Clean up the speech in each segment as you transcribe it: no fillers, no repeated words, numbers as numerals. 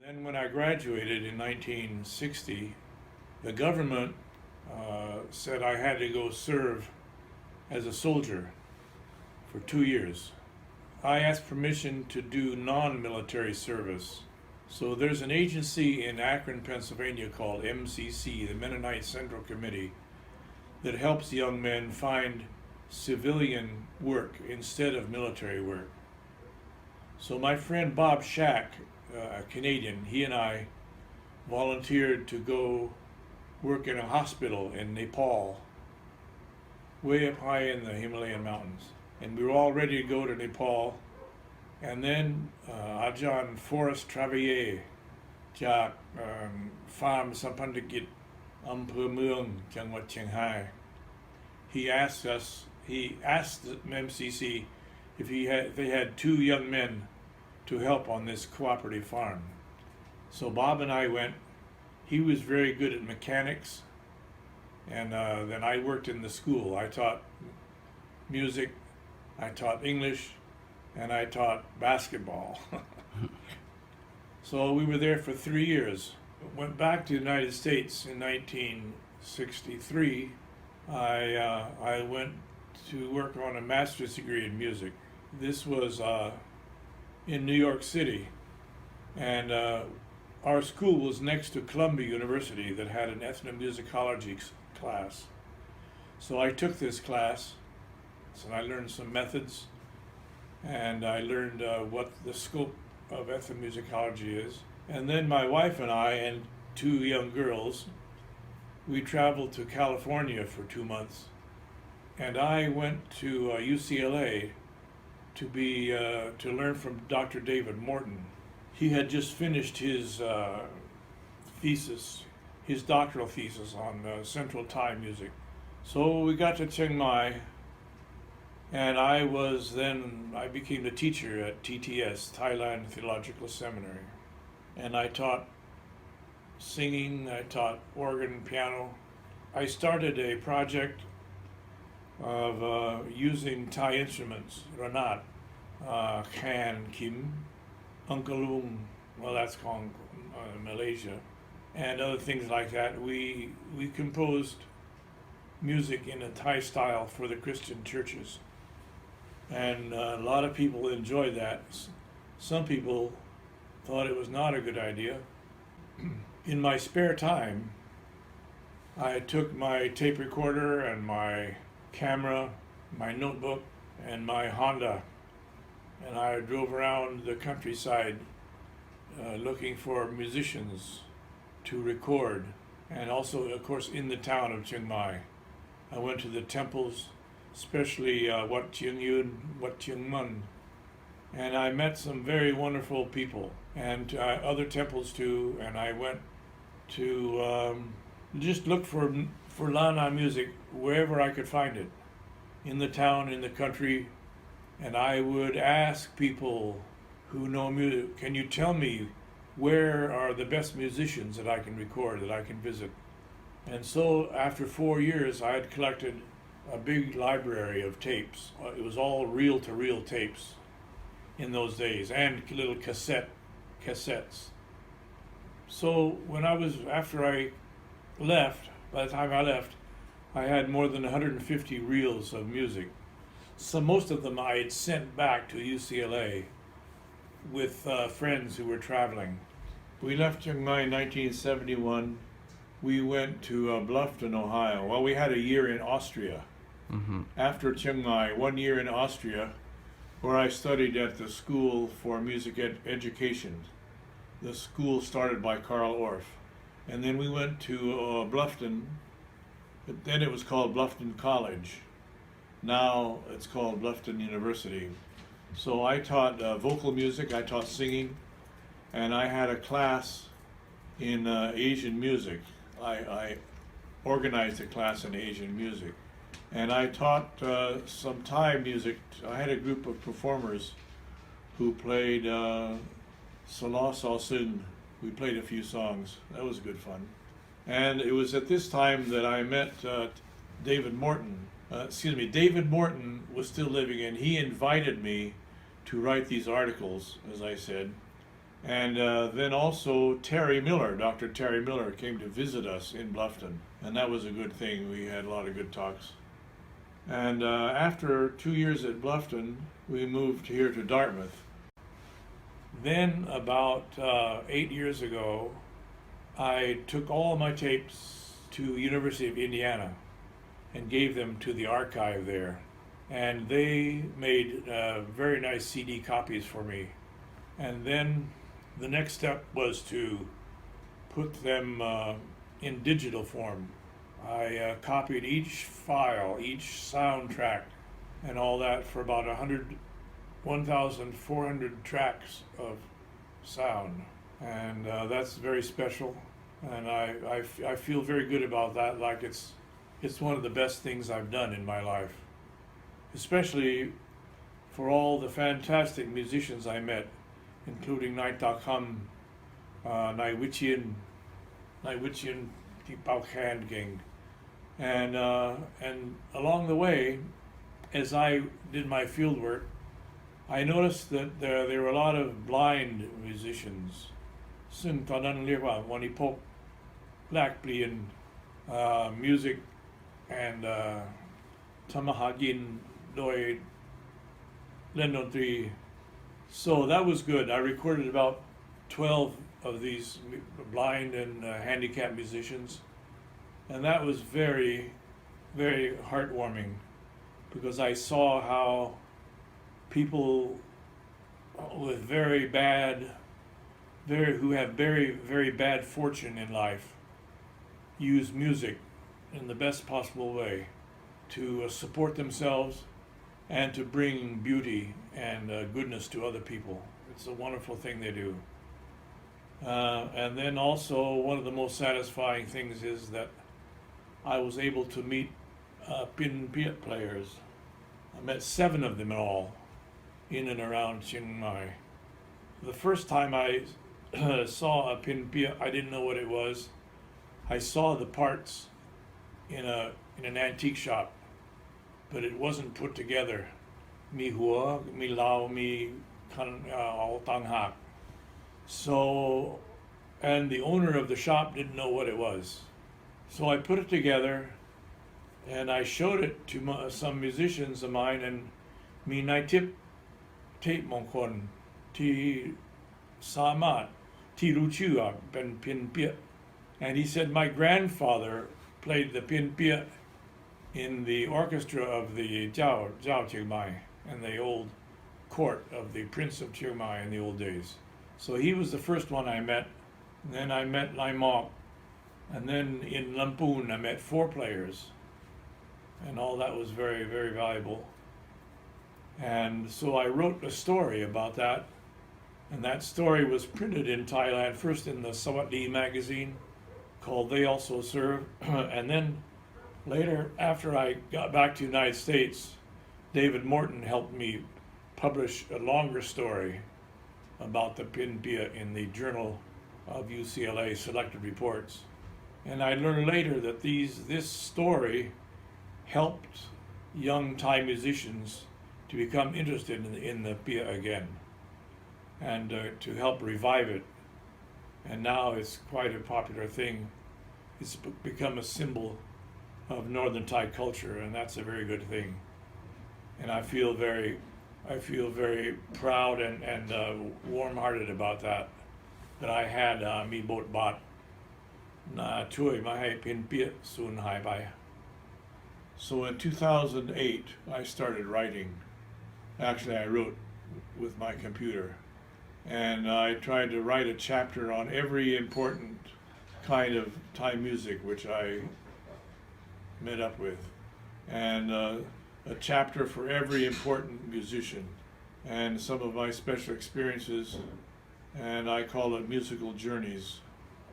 Then when I graduated in 1960, the government said I had to go serve as a soldier for 2 years. I asked permission to do non-military service. So there's an agency in Akron, Pennsylvania called MCC, the Mennonite Central Committee, that helps young men find civilian work instead of military work. So my friend Bob Shack, a Canadian, he and I volunteered to go work in a hospital in Nepal, way up high in the Himalayan mountains. And we were all ready to go to Nepal. And then Ajahn Forrest Travailler จากฟาร์มสัมพันธกิจอำเภอเมืองจังหวัดเชียงราย he asked the MCC if they had 2 young men to help on this cooperative farm. So Bob and I went. He was very good at mechanics, and then I worked in the school. I taught music, I taught English, and I taught basketball. So we were there for 3 years. Went back to the United States in 1963. I went to work on a master's degree in music. This was in New York City, and our school was next to Columbia University that had an ethnomusicology class. So I took this class, so I learned some methods, and I learned what the scope of ethnomusicology is. And then my wife and I and 2 young girls, we traveled to California for 2 months. And I went to UCLA to learn from Dr. David Morton. He had just finished his thesis, his doctoral thesis on Central Thai music. So we got to Chiang Mai, and I became the teacher at TTS, Thailand Theological Seminary. And I taught singing, I taught organ, piano. I started a project of using Thai instruments, Ranat, Khan, Kim, Unkalung, well that's called Malaysia, and other things like that. We composed music in a Thai style for the Christian churches, and a lot of people enjoyed that. Some people thought it was not a good idea. In my spare time, I took my tape recorder and my camera, my notebook, and my Honda, and I drove around the countryside looking for musicians to record, and also, of course, in the town of Chiang Mai. I went to the temples, especially Wat Chiang Yun, Wat Chiang Mun, and I met some very wonderful people, and other temples too, and I went to just look for Lana music wherever I could find it, in the town, in the country, and I would ask people who know music, can you tell me where are the best musicians that I can record, that I can visit? And so after 4 years, I had collected a big library of tapes. It was all reel-to-reel tapes in those days, and little cassettes. So after I left, by the time I left, I had more than 150 reels of music. So most of them I had sent back to UCLA with friends who were traveling. We left Chiang Mai in 1971. We went to Bluffton, Ohio. Well, we had a year in Austria. Mm-hmm. After Chiang Mai, 1 year in Austria, where I studied at the School for Music Education. The school started by Karl Orff. And then we went to Bluffton, but then it was called Bluffton College. Now it's called Bluffton University. So I taught vocal music, I taught singing, and I had a class in Asian music. I organized a class in Asian music. And I taught some Thai music. I had a group of performers who played Sala Saw Sun. We played a few songs. That was good fun. And it was at this time that I met David Morton. David Morton was still living, and he invited me to write these articles, as I said. And then also Terry Miller, Dr. Terry Miller, came to visit us in Bluffton, and that was a good thing. We had a lot of good talks. And after 2 years at Bluffton, we moved here to Dartmouth. Then about 8 years ago, I took all my tapes to University of Indiana and gave them to the archive there. And they made very nice CD copies for me. And then the next step was to put them in digital form. I copied each file, each soundtrack, and all that for about 1,400 tracks of sound. And that's very special. And I feel very good about that, like it's one of the best things I've done in my life. Especially for all the fantastic musicians I met, including Lาคม, Nai Wichian, Tipao Khan King. And along the way, as I did my field work, I noticed that there were a lot of blind musicians. ซึ่งตอนนั้นเรียกว่าวันนี้พบแลกเปลี่ยน music and ทำมาหากินโดยเล่นดนตรี So that was good. I recorded about 12 of these blind and handicapped musicians, and that was very, very heartwarming because I saw how people with who have very, very bad fortune in life use music in the best possible way to support themselves and to bring beauty and goodness to other people. It's a wonderful thing they do. And then also one of the most satisfying things is that I was able to meet pinpiat players. I met 7 of them in all, in and around Chiang Mai. The first time I saw a pinpiat, I didn't know what it was. I saw the parts in an antique shop, but it wasn't put together. Mi hua, mi lao, mi kan all tang hak. So, and the owner of the shop didn't know what it was. So I put it together, and I showed it to some musicians of mine, and mi nai tip tape mongkon ti samat ti ruchua pen pinpiat. And he said my grandfather played the pinpiat in the orchestra of the Jiao Chiang Mai and the old court of the Prince of Chiang Mai in the old days. So he was the first one I met. And then I met Lai Mok. And then in Lamphun I met 4 players. And all that was very, very valuable. And so I wrote a story about that. And that story was printed in Thailand, first in the Sawatdi magazine called They Also Serve. And then later, after I got back to the United States, David Morton helped me publish a longer story about the pinpia in the Journal of UCLA Selected Reports. And I learned later that this story helped young Thai musicians to become interested in the pia again and to help revive it. And now it's quite a popular thing. It's become a symbol of Northern Thai culture, and that's a very good thing. And I feel very proud and warm-hearted about that I had mi bot bat na chui ma hai pin pia soon hai bai. So in 2008, I started writing. Actually, I wrote with my computer, and I tried to write a chapter on every important kind of Thai music which I met up with, and a chapter for every important musician, and some of my special experiences, and I call it musical journeys.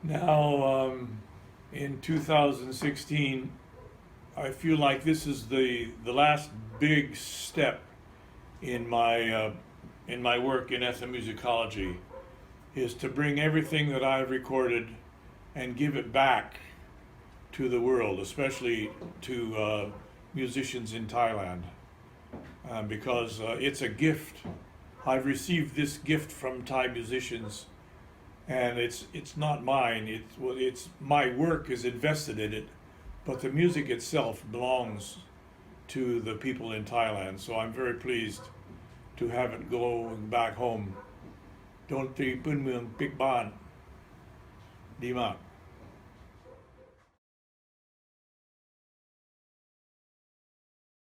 Now, in 2016, I feel like this is the last big step in my work in ethnomusicology, is to bring everything that I've recorded and give it back to the world, especially to musicians in Thailand, because it's a gift. I've received this gift from Thai musicians and it's not mine. It's my work is invested in it, but the music itself belongs to the people in Thailand. So I'm very pleased to have it go back home. ดนตรีพื้นเมืองปิกบ้านดีมาก